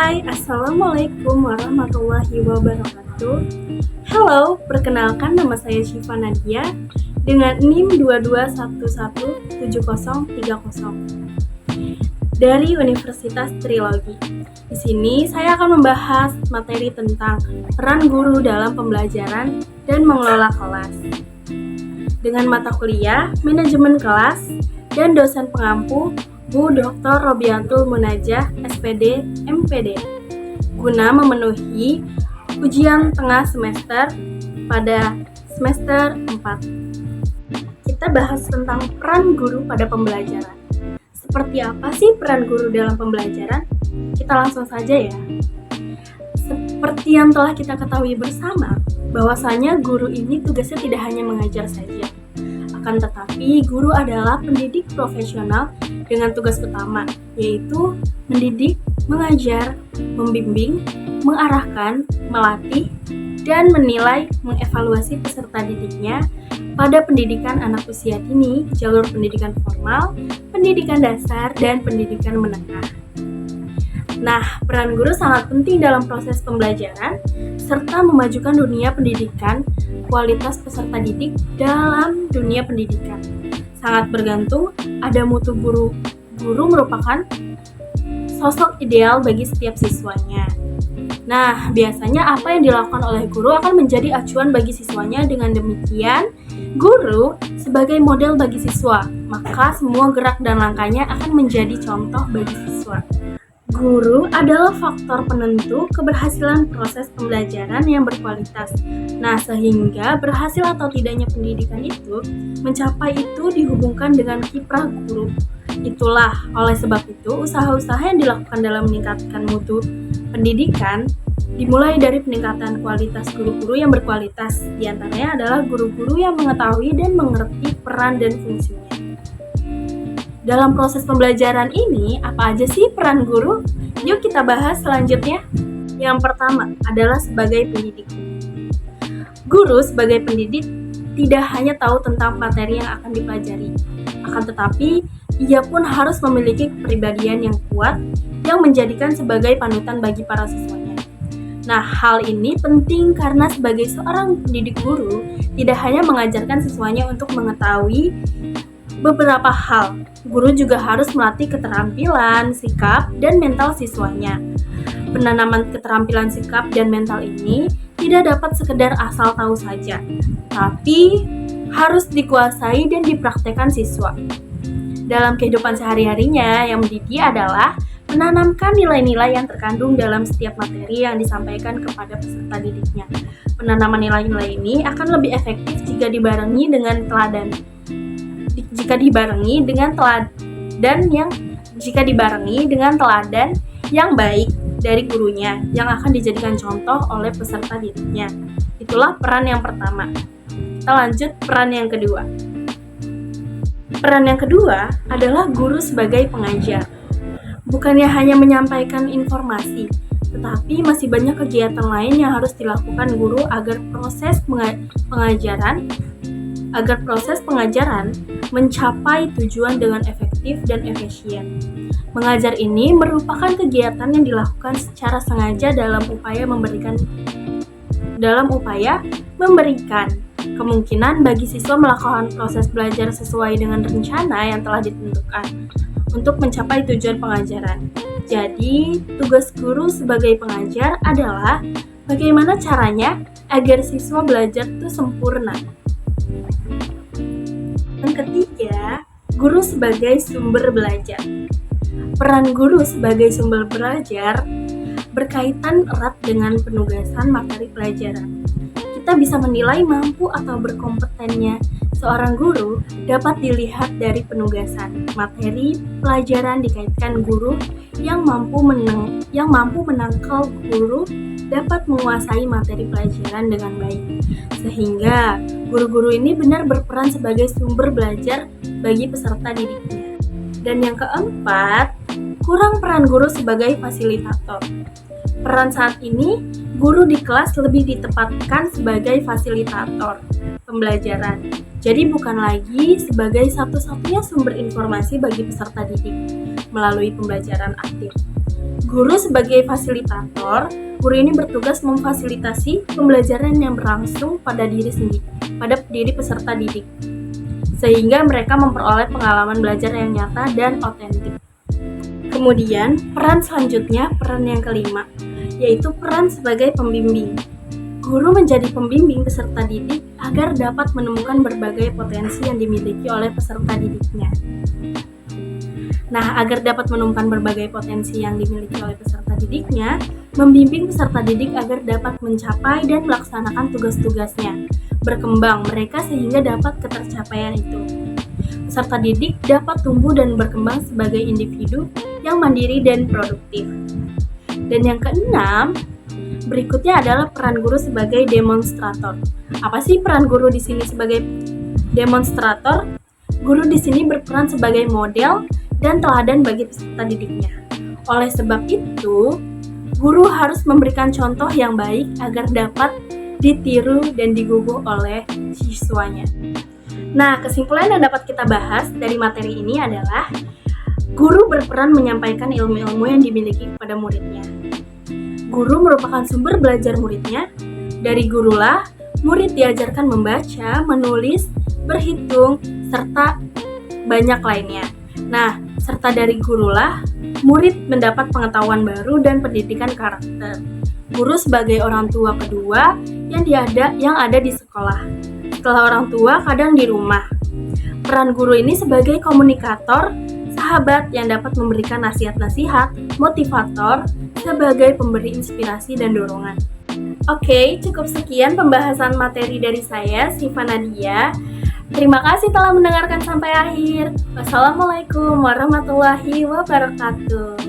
Hai, Assalamualaikum warahmatullahi wabarakatuh. Halo, perkenalkan nama saya Syifa Nadia dengan NIM 22117030 dari Universitas Trilogi. Di sini saya akan membahas materi tentang peran guru dalam pembelajaran dan mengelola kelas. Dengan mata kuliah, manajemen kelas, dan dosen pengampu Bu Dr. Robiatul Munajah, SPD, MPD, guna memenuhi ujian tengah semester pada semester 4. Kita bahas tentang peran guru pada pembelajaran. Seperti apa sih peran guru dalam pembelajaran? Kita langsung saja ya. Seperti yang telah kita ketahui bersama, bahwasanya guru ini tugasnya tidak hanya mengajar saja. Akan tetapi, guru adalah pendidik profesional dengan tugas utama, yaitu mendidik, mengajar, membimbing, mengarahkan, melatih, dan menilai, mengevaluasi peserta didiknya pada pendidikan anak usia dini, jalur pendidikan formal, pendidikan dasar, dan pendidikan menengah. Nah, peran guru sangat penting dalam proses pembelajaran, serta memajukan dunia pendidikan, kualitas peserta didik dalam dunia pendidikan. Sangat bergantung ada mutu guru. Guru merupakan sosok ideal bagi setiap siswanya. Nah, biasanya apa yang dilakukan oleh guru akan menjadi acuan bagi siswanya. Dengan demikian, guru sebagai model bagi siswa, maka semua gerak dan langkahnya akan menjadi contoh bagi siswa. Guru adalah faktor penentu keberhasilan proses pembelajaran yang berkualitas. Nah, sehingga berhasil atau tidaknya pendidikan itu mencapai itu dihubungkan dengan kiprah guru. Itulah oleh sebab itu usaha-usaha yang dilakukan dalam meningkatkan mutu pendidikan dimulai dari peningkatan kualitas guru-guru yang berkualitas. Di antaranya adalah guru-guru yang mengetahui dan mengerti peran dan fungsinya. Dalam proses pembelajaran ini, apa aja sih peran guru? Yuk kita bahas selanjutnya. Yang pertama adalah sebagai pendidik. Guru sebagai pendidik tidak hanya tahu tentang materi yang akan dipelajari, akan tetapi ia pun harus memiliki kepribadian yang kuat yang menjadikan sebagai panutan bagi para siswanya. Nah, hal ini penting karena sebagai seorang pendidik guru tidak hanya mengajarkan siswanya untuk mengetahui beberapa hal, guru juga harus melatih keterampilan, sikap, dan mental siswanya. Penanaman keterampilan sikap dan mental ini tidak dapat sekedar asal tahu saja, tapi harus dikuasai dan dipraktekkan siswa. Dalam kehidupan sehari-harinya, yang mendidik adalah menanamkan nilai-nilai yang terkandung dalam setiap materi yang disampaikan kepada peserta didiknya. Penanaman nilai-nilai ini akan lebih efektif jika dibarengi dengan teladan yang baik dari gurunya yang akan dijadikan contoh oleh peserta didiknya. Itulah peran yang pertama. Kita lanjut peran yang kedua. Peran yang kedua adalah guru sebagai pengajar. Bukannya hanya menyampaikan informasi, tetapi masih banyak kegiatan lain yang harus dilakukan guru agar proses pengajaran mencapai tujuan dengan efektif dan efisien. Mengajar ini merupakan kegiatan yang dilakukan secara sengaja dalam upaya memberikan kemungkinan bagi siswa melakukan proses belajar sesuai dengan rencana yang telah ditentukan untuk mencapai tujuan pengajaran. Jadi, tugas guru sebagai pengajar adalah bagaimana caranya agar siswa belajar itu sempurna. Yang ketiga, guru sebagai sumber belajar. Peran guru sebagai sumber belajar berkaitan erat dengan penugasan materi pelajaran. Kita bisa menilai mampu atau berkompetennya seorang guru dapat dilihat dari penugasan materi pelajaran dikaitkan guru yang mampu menangkal guru dapat menguasai materi pelajaran dengan baik, sehingga guru-guru ini benar berperan sebagai sumber belajar bagi peserta didiknya. Dan yang keempat, kurang peran guru sebagai fasilitator. Peran saat ini, guru di kelas lebih ditempatkan sebagai fasilitator pembelajaran. Jadi bukan lagi sebagai satu-satunya sumber informasi bagi peserta didik melalui pembelajaran aktif. Guru sebagai fasilitator, guru ini bertugas memfasilitasi pembelajaran yang berlangsung pada diri peserta didik, sehingga mereka memperoleh pengalaman belajar yang nyata dan otentik. Kemudian, peran selanjutnya, peran yang kelima, yaitu peran sebagai pembimbing. Guru menjadi pembimbing peserta didik agar dapat menemukan berbagai potensi yang dimiliki oleh peserta didiknya. Nah, agar dapat menemukan berbagai potensi yang dimiliki oleh peserta didiknya, membimbing peserta didik agar dapat mencapai dan melaksanakan tugas-tugasnya, berkembang mereka sehingga dapat ketercapaian itu. Peserta didik dapat tumbuh dan berkembang sebagai individu yang mandiri dan produktif. Dan yang keenam, berikutnya adalah peran guru sebagai demonstrator. Apa sih peran guru di sini sebagai demonstrator? Guru di sini berperan sebagai model dan teladan bagi peserta didiknya. Oleh sebab itu, guru harus memberikan contoh yang baik agar dapat ditiru dan digugu oleh siswanya. Nah, kesimpulan yang dapat kita bahas dari materi ini adalah guru berperan menyampaikan ilmu-ilmu yang dimiliki kepada muridnya. Guru merupakan sumber belajar muridnya. Dari gurulah, murid diajarkan membaca, menulis, berhitung, serta banyak lainnya. Nah, serta dari gurulah, murid mendapat pengetahuan baru dan pendidikan karakter. Guru sebagai orang tua kedua yang ada di sekolah. Setelah orang tua, kadang di rumah. Peran guru ini sebagai komunikator, sahabat yang dapat memberikan nasihat-nasihat, motivator, sebagai pemberi inspirasi dan dorongan. Oke, cukup sekian pembahasan materi dari saya, Siva Nadia. Terima kasih telah mendengarkan sampai akhir. Wassalamualaikum warahmatullahi wabarakatuh.